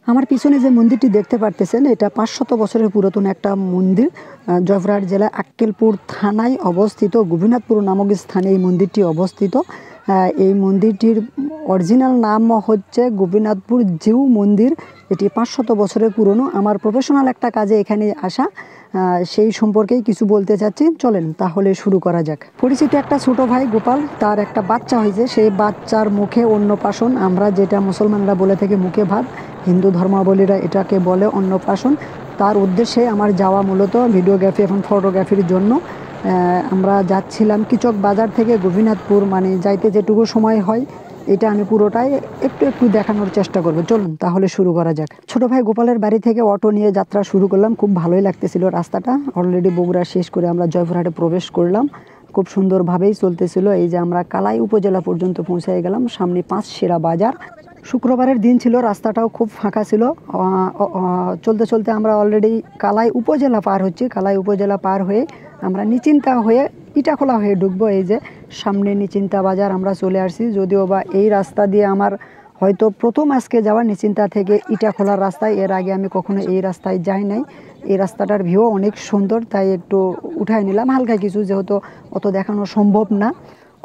আমার পিছনে যে মন্দিরটি দেখতে পারতেছেন এটা 500 বছরের পুরাতন একটা মন্দির। জয়পুরহাট জেলা আক্কেলপুর থানায় অবস্থিত গোপীনাথপুর নামক স্থানে এই মন্দিরটি অবস্থিত। এই মন্দিরটির অরিজিনাল নাম হচ্ছে গোপীনাথপুর জিউ মন্দির। এটি 500 বছরের পুরনো। আমার প্রফেশনাল একটা কাজে এখানে আসা, সেই সম্পর্কেই কিছু বলতে চাচ্ছি। চলেন তাহলে শুরু করা যাক। পরিচিত একটা ছোট ভাই গোপাল, তার একটা বাচ্চা হয়েছে, সেই বাচ্চার মুখে অন্নপ্রাশন, আমরা যেটা মুসলমানরা বলে থাকি মুখে ভাত, হিন্দু ধর্মাবলীরা এটাকে বলে অন্নপ্রাশন। তার উদ্দেশ্যে আমার যাওয়া মূলত ভিডিওগ্রাফি এবং ফটোগ্রাফির জন্য। আমরা যাচ্ছিলাম কিচক বাজার থেকে গোপীনাথপুর, মানে যাইতে যেটুকু সময় হয় এটা আমি পুরোটাই একটু দেখানোর চেষ্টা করব। চলুন তাহলে শুরু করা যাক। ছোট ভাই গোপালের বাড়ি থেকে অটো নিয়ে যাত্রা শুরু করলাম। খুব ভালোই লাগতেছিল রাস্তাটা। অলরেডি বগুড়া শেষ করে আমরা জয়পুরহাটে প্রবেশ করলাম। খুব সুন্দরভাবেই চলতেছিল। এই যে আমরা কালাই উপজেলা পর্যন্ত পৌঁছে গেলাম। সামনে পাঁচশিরা বাজার। শুক্রবারের দিন ছিল, রাস্তাটাও খুব ফাঁকা ছিল। চলতে চলতে আমরা অলরেডি কালাই উপজেলা পার হচ্ছি। কালাই উপজেলা পার হয়ে আমরা নিচিন্তা হয়ে ইটাখোলা হয়ে ঢুকবো। এই যে সামনে নিচিন্তা বাজার আমরা চলে আসছি। যদিও বা এই রাস্তা দিয়ে আমার হয়তো প্রথম আজকে যাওয়া, নিচিন্তা থেকে ইটাখোলার রাস্তায়। এর আগে আমি কখনো এই রাস্তায় যাই নাই। এই রাস্তাটার ভিউ অনেক সুন্দর, তাই একটু উঠায় নিলাম হালকা কিছু, যেহেতু অত দেখানো সম্ভব না।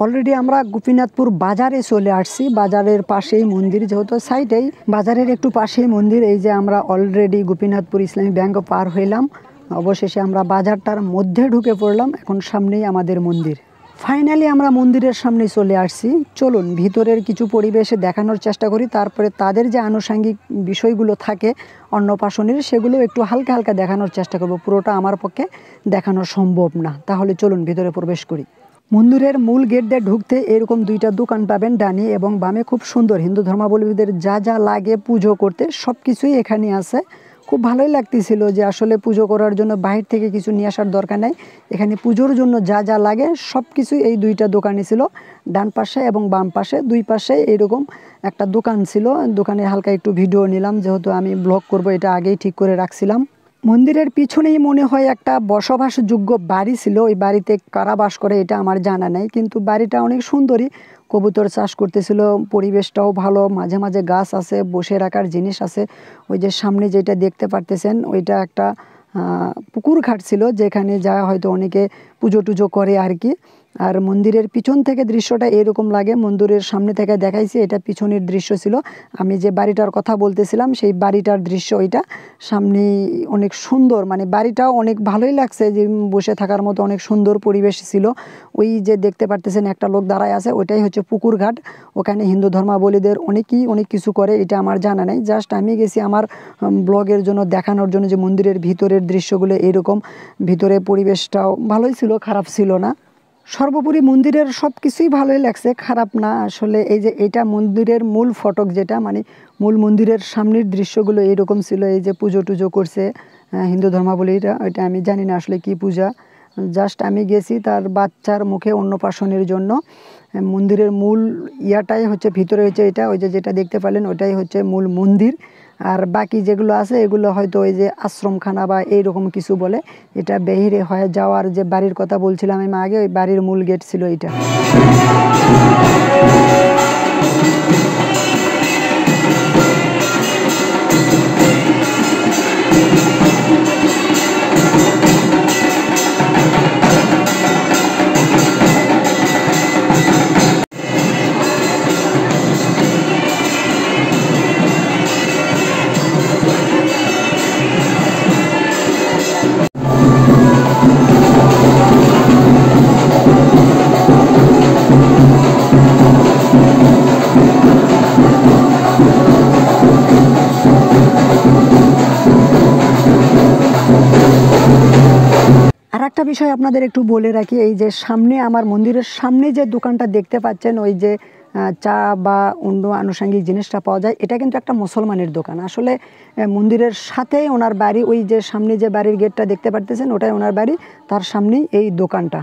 অলরেডি আমরা গোপীনাথপুর বাজারে চলে আসছি। বাজারের পাশেই মন্দির, যেহেতু সাইডেই বাজারের একটু পাশেই মন্দির। এই যে আমরা অলরেডি গোপীনাথপুর ইসলামী ব্যাংক পার হইলাম। অবশেষে আমরা বাজারটার মধ্যে ঢুকে পড়লাম। এখন সামনেই আমাদের মন্দির। ফাইনালি আমরা মন্দিরের সামনে চলে আসছি। চলুন ভিতরের কিছু পরিবেশে দেখানোর চেষ্টা করি, তারপরে তাদের যে আনুষঙ্গিক বিষয়গুলো থাকে অন্নপ্রাশনের, সেগুলো একটু হালকা হালকা দেখানোর চেষ্টা করব। পুরোটা আমার পক্ষে দেখানো সম্ভব না। তাহলে চলুন ভিতরে প্রবেশ করি। মন্দিরের মূল গেট দিয়ে ঢুকতে এরকম দুইটা দোকান পাবেন, ডানে এবং বামে। খুব সুন্দর, হিন্দু ধর্মাবলম্বীদের যা যা লাগে পুজো করতে সব কিছুই এখানে আছে। খুব ভালোই লাগতেছিল যে আসলে পুজো করার জন্য বাহির থেকে কিছু নিয়ে আসার দরকার নাই। এখানে পুজোর জন্য যা যা লাগে সব কিছুই এই দুইটা দোকানে ছিল। ডান পাশে এবং বাম পাশে দুই পাশে এরকম একটা দোকান ছিল। দোকানে হালকা একটু ভিডিও নিলাম, যেহেতু আমি ব্লগ করব এটা আগেই ঠিক করে রাখছিলাম। মন্দিরের পিছনেই মনে হয় একটা বসবাসযোগ্য বাড়ি ছিল। ওই বাড়িতে কারা বাস করে এটা আমার জানা নেই, কিন্তু বাড়িটা অনেক সুন্দরই। কবুতর চাষ করতেছিল, পরিবেশটাও ভালো। মাঝে মাঝে গাছ আছে, বসে রাখার জিনিস আছে। ওই যে সামনে যেটা দেখতে পারতেছেন ওইটা একটা পুকুর ঘাট ছিল, যেখানে যা হয়তো অনেকে পুজো টুজো করে আর কি। আর মন্দিরের পিছন থেকে দৃশ্যটা এরকম লাগে। মন্দিরের সামনে থেকে দেখাইছি, এটা পিছনের দৃশ্য ছিল। আমি যে বাড়িটার কথা বলতেছিলাম সেই বাড়িটার দৃশ্য ওইটা। সামনে অনেক সুন্দর, মানে বাড়িটাও অনেক ভালোই লাগছে, যে বসে থাকার মতো অনেক সুন্দর পরিবেশ ছিল। ওই যে দেখতে পারতেছেন একটা লোক দাঁড়ায় আছে, ওইটাই হচ্ছে পুকুর ঘাট। ওখানে হিন্দু ধর্মাবলীদের অনেক কিছু করে, এটা আমার জানা নেই। জাস্ট আমি গেছি আমার ব্লগের জন্য, দেখানোর জন্য যে মন্দিরের ভিতরের দৃশ্যগুলো এরকম। ভিতরে পরিবেশটাও ভালোই ছিল, খারাপ ছিল না। সর্বোপরি মন্দিরের সব কিছুই ভালোই লাগছে, খারাপ না আসলে। এই যে এটা মন্দিরের মূল ফটক, যেটা মানে মূল মন্দিরের সামনের দৃশ্যগুলো এরকম ছিল। এই যে পুজো টুজো করছে হিন্দু ধর্মাবলীরা, এটা আমি জানি না আসলে কি পূজা। জাস্ট আমি গেছি তার বাচ্চার মুখে অন্নপ্রাশনের জন্য। মন্দিরের মূল ইয়াটাই হচ্ছে ভিতরে হচ্ছে এটা, ওই যে যেটা দেখতে পেলেন ওইটাই হচ্ছে মূল মন্দির। আর বাকি যেগুলো আছে এগুলো হয়তো ওই যে আশ্রমখানা বা এইরকম কিছু বলে। এটা বেহিরে হয়ে যাওয়ার যে বাড়ির কথা বলছিলাম আমি আগে, ওই বাড়ির মূল গেট ছিল এটা। আর একটা বিষয় আপনাদের একটু বলে রাখি, এই যে সামনে আমার মন্দিরের সামনে যে দোকানটা দেখতে পাচ্ছেন, ওই যে চা বা অন্য আনুষঙ্গিক জিনিসটা পাওয়া যায়, এটা কিন্তু একটা মুসলমানের দোকান। আসলে মন্দিরের সাথেই ওনার বাড়ি। ওই যে সামনে যে বাড়ির গেটটা দেখতে পারতেছেন ওটাই ওনার বাড়ি, তার সামনেই এই দোকানটা।